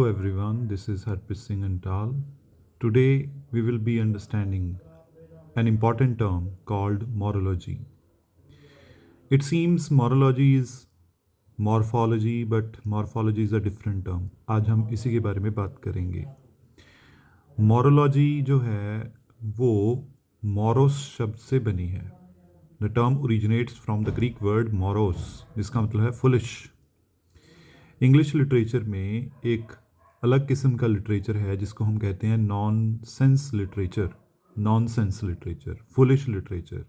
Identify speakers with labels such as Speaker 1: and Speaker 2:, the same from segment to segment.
Speaker 1: everyone, this is Harpreet Singh Antal. Today we will be understanding an important term called morphology. It seems morphology is morphology, but morphology is a different term. आज हम इसी के बारे में बात करेंगे. Morphology जो है वो moros शब्द से बनी है. The term originates from the Greek word moros, जिसका मतलब है foolish. इंग्लिश लिटरेचर में एक अलग किस्म का लिटरेचर है जिसको हम कहते हैं नॉनसेंस लिटरेचर, फुलिश लिटरेचर.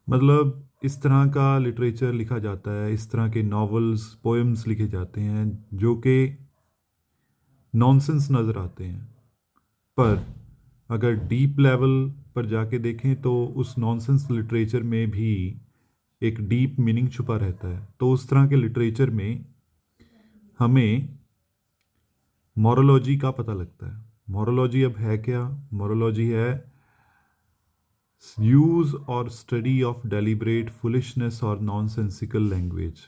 Speaker 1: मतलब इस तरह का लिटरेचर लिखा जाता है, इस तरह के नॉवेल्स, पोएम्स लिखे जाते हैं जो कि नॉनसेंस नज़र आते हैं, पर अगर डीप लेवल पर जाके देखें तो उस नॉनसेंस लिटरेचर में भी एक डीप मीनिंग छुपा रहता है. तो उस तरह के लिटरेचर में हमें मोरलॉजी का पता लगता है. मोरलॉजी अब है क्या? मोरलॉजी है यूज और स्टडी ऑफ डेलिब्रेट फुलिशनेस और नॉनसेंसिकल लैंग्वेज.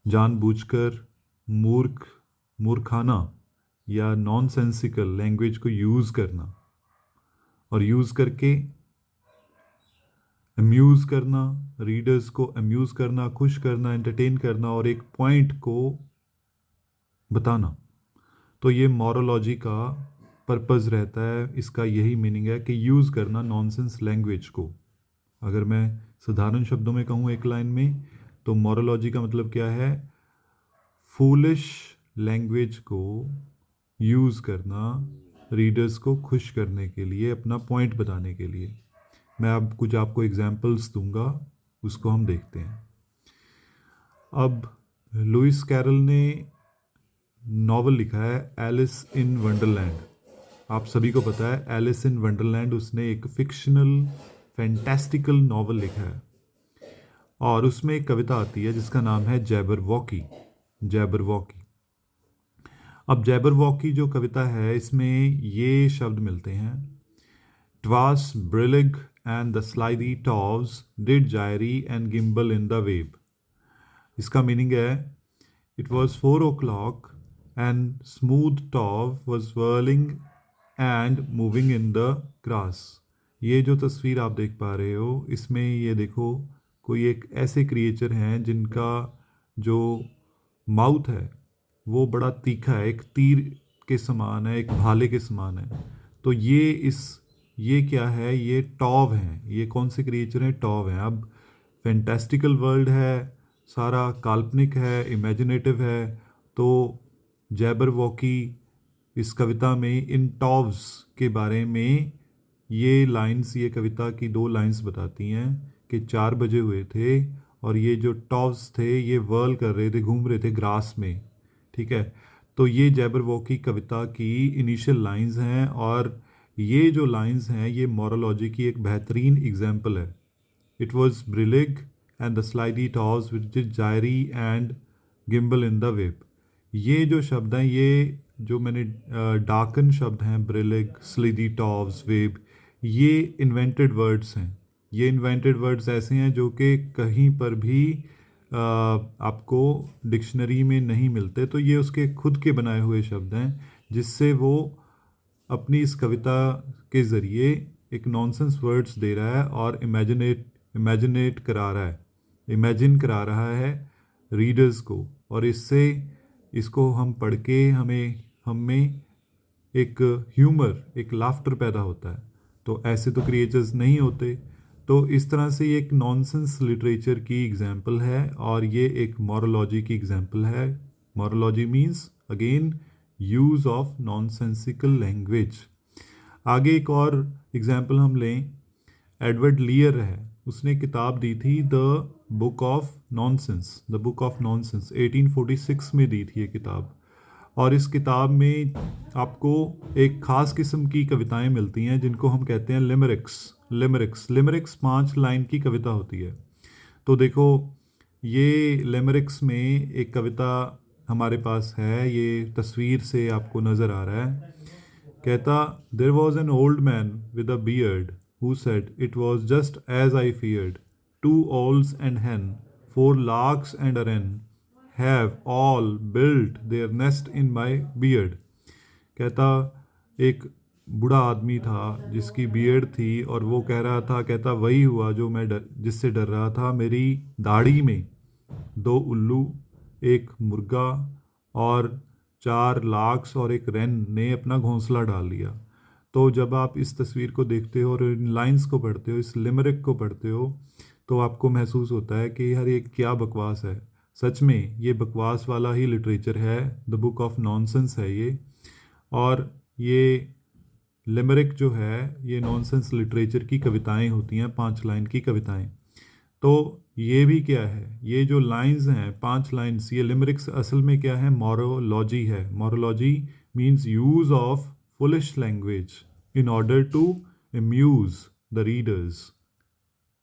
Speaker 1: जानबूझकर मूर्खाना या नॉनसेंसिकल लैंग्वेज को यूज़ करना और यूज़ करके अम्यूज़ करना, रीडर्स को अम्यूज़ करना, खुश करना, एंटरटेन करना और एक पॉइंट को बताना. तो ये मोरलॉजी का पर्पज़ रहता है. इसका यही मीनिंग है कि यूज़ करना नॉनसेंस लैंग्वेज को. अगर मैं साधारण शब्दों में कहूँ एक लाइन में, तो मोरलॉजी का मतलब क्या है? फूलिश लैंग्वेज को यूज़ करना रीडर्स को खुश करने के लिए, अपना पॉइंट बताने के लिए. मैं अब कुछ आपको एग्जाम्पल्स दूंगा, उसको हम देखते हैं. अब लुइस कैरल ने नॉवल लिखा है एलिस इन वंडरलैंड. आप सभी को पता है एलिस इन वंडरलैंड उसने एक फिक्शनल फैंटास्टिकल नॉवल लिखा है और उसमें एक कविता आती है जिसका नाम है जैबरवॉकी. अब जैबरवॉकी जो कविता है इसमें ये शब्द मिलते हैं: ट्वास ब्रिलिग and the slithy toves did gyre and gimble in the wave. इसका मीनिंग है it was 4 o'clock and smooth tove was whirling and moving in the grass. ये जो तस्वीर आप देख पा रहे हो इसमें ये देखो, कोई एक ऐसे क्रिएचर हैं जिनका जो माउथ है वो बड़ा तीखा है, एक तीर के समान है, एक भाले के समान है. तो ये क्या है? ये टॉव हैं. ये कौन से क्रिएचर हैं? टॉव हैं. अब फैंटास्टिकल वर्ल्ड है, सारा काल्पनिक है, इमेजिनेटिव है. तो जैबरवॉकी इस कविता में इन टॉव्स के बारे में ये लाइंस, ये कविता की 2 लाइंस बताती हैं कि 4 बजे हुए थे और ये जो टॉव्स थे ये वर्ल कर रहे थे, घूम रहे थे ग्रास में. ठीक है, तो ये जैबरवॉकी कविता की इनिशियल लाइंस हैं और ये जो लाइंस हैं ये मोरलॉजी की एक बेहतरीन एग्जाम्पल है. It was brillig and the slithy toves which did gyre and gimble in the wabe. ये जो शब्द हैं, ये जो मैंने डार्कन शब्द हैं, ब्रिलिग, स्लिदी टॉव्स, वेब, ये इन्वेंटेड वर्ड्स हैं. ये इन्वेंटेड वर्ड्स ऐसे हैं जो कि कहीं पर भी आपको डिक्शनरी में नहीं मिलते. तो ये उसके खुद के बनाए हुए शब्द हैं जिससे वो अपनी इस कविता के ज़रिए एक नॉनसेंस वर्ड्स दे रहा है और इमेजिन करा रहा है रीडर्स को. और इससे इसको हम पढ़ के हमें एक ह्यूमर, एक लाफ्टर पैदा होता है. तो ऐसे तो क्रिएचर्स नहीं होते. तो इस तरह से ये एक नॉनसेंस लिटरेचर की एग्जाम्पल है और ये एक मोरलॉजी की एग्जाम्पल है. Morology means again use of nonsensical language. आगे एक और एग्जाम्पल हम लें. एडवर्ड लीयर है, उसने किताब दी थी द बुक ऑफ नॉनसेंस. 1846 में दी थी ये किताब. और इस किताब में आपको एक ख़ास किस्म की कविताएं मिलती हैं जिनको हम कहते हैं लिमरिक्स 5 लाइन की कविता होती है. तो देखो, ये लिमरिक्स में एक कविता हमारे पास है, ये तस्वीर से आपको नज़र आ रहा है. कहता, there was an old man with a beard who said it was just as I feared, 2 owls and hen, 4 larks and a wren, have all built their nest in my beard. कहता एक बूढ़ा आदमी था जिसकी beard थी और वो कह रहा था, कहता वही हुआ जो मैं जिससे डर रहा था। मेरी दाढ़ी में 2 उल्लू, एक मुर्गा और 4 लाक्स और एक रेन ने अपना घोंसला डाल लिया। तो जब आप इस तस्वीर को देखते हो और इन लाइंस को पढ़ते हो, इस लिमरिक को पढ़ते हो, तो आपको महसूस होता है कि यार ये क्या बकवास है। सच में ये बकवास वाला ही लिटरेचर है, द बुक ऑफ नॉनसेंस है ये। और ये लिमरिक जो है ये नॉनसेंस लिटरेचर की कविताएं होती हैं, 5 लाइन की कविताएं। तो ये भी क्या है, ये जो लाइंस हैं 5 लाइंस, ये लिमरिक्स असल में क्या है, मोरोलॉजी है। Morology means use of foolish language in order to amuse the readers.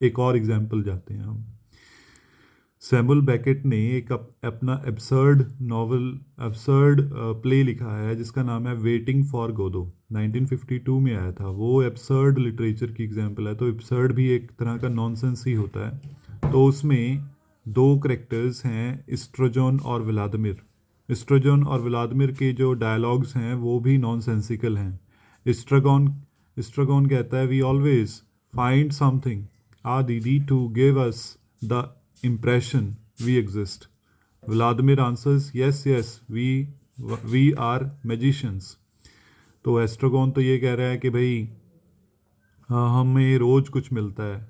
Speaker 1: एक और एग्जाम्पल जाते हैं हम। सैमुअल बेकेट ने एक अपना एब्सर्ड नॉवल, एब्सर्ड प्ले लिखा है जिसका नाम है वेटिंग फॉर गोदो। 1952 में आया था। वो एब्सर्ड लिटरेचर की एग्जाम्पल है। तो एब्सर्ड भी एक तरह का नॉनसेंस ही होता है। तो उसमें 2 करेक्टर्स हैं, एस्ट्रोजन और व्लादिमिर। एस्ट्रोजन और व्लादिमिर के जो डायलॉग्स हैं वो भी नॉनसेंसिकल हैं। एस्ट्रोगन कहता है, we always find something eh Didi to give us the impression we exist. Vladimir answers, yes, we are magicians. तो एस्ट्रोगोन तो ये कह रहा है कि भाई हमें रोज़ कुछ मिलता है,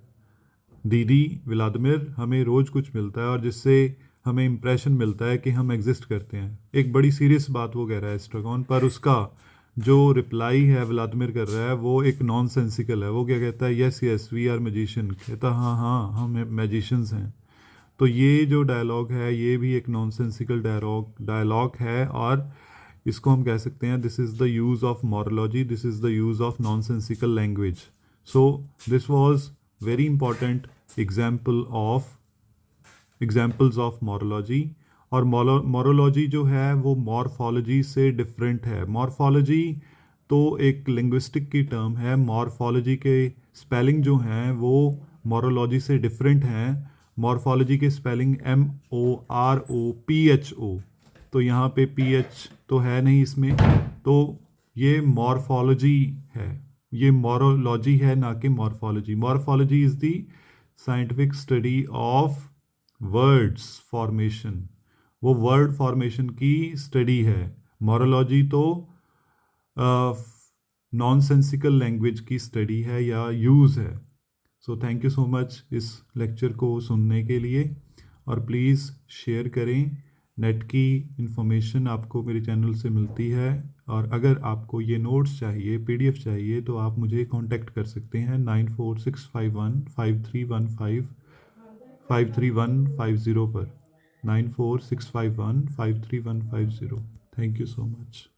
Speaker 1: दीदी व्लादिमिर हमें रोज़ कुछ मिलता है और जिससे हमें इम्प्रेशन मिलता है कि हम एग्जिस्ट करते हैं। एक बड़ी सीरियस बात वो कह रहा है एस्ट्रोगोन, पर उसका जो रिप्लाई है व्लादिमिर कर रहा है वो एक नॉन सेंसिकल है। वो क्या कहता है, यस वी आर मैजिशियन। कहता हाँ हम मैजिशियंस हैं। तो ये जो डायलॉग है ये भी एक नॉनसेंसिकल डायलॉग है और इसको हम कह सकते हैं this is the use of morology, this is the use of nonsensical language. So this was very important examples of morology. और मोरोलॉजी जो है वो मॉर्फोलॉजी से डिफरेंट है। मॉर्फोलॉजी तो एक लिंग्विस्टिक की टर्म है, मॉर्फोलॉजी के स्पेलिंग जो हैं वो मोरोलॉजी से डिफरेंट हैं। मॉर्फोलॉजी के स्पेलिंग MOROPHO, तो यहाँ पे PH तो है नहीं इसमें, तो ये मॉर्फोलॉजी है, ये मोरोलॉजी है ना कि morphology. Morphology is the scientific study of words formation, वो वर्ड फॉर्मेशन की स्टडी है। मोरोलॉजी तो नॉनसेंसिकल लैंग्वेज की स्टडी है या यूज़ है। So thank you so much इस लेक्चर को सुनने के लिए और प्लीज़ शेयर करें। नेट की इंफॉर्मेशन आपको मेरे चैनल से मिलती है और अगर आपको ये नोट्स चाहिए, PDF चाहिए, तो आप मुझे कांटेक्ट कर सकते हैं 9465155350 पर 9465155350। Thank you so much.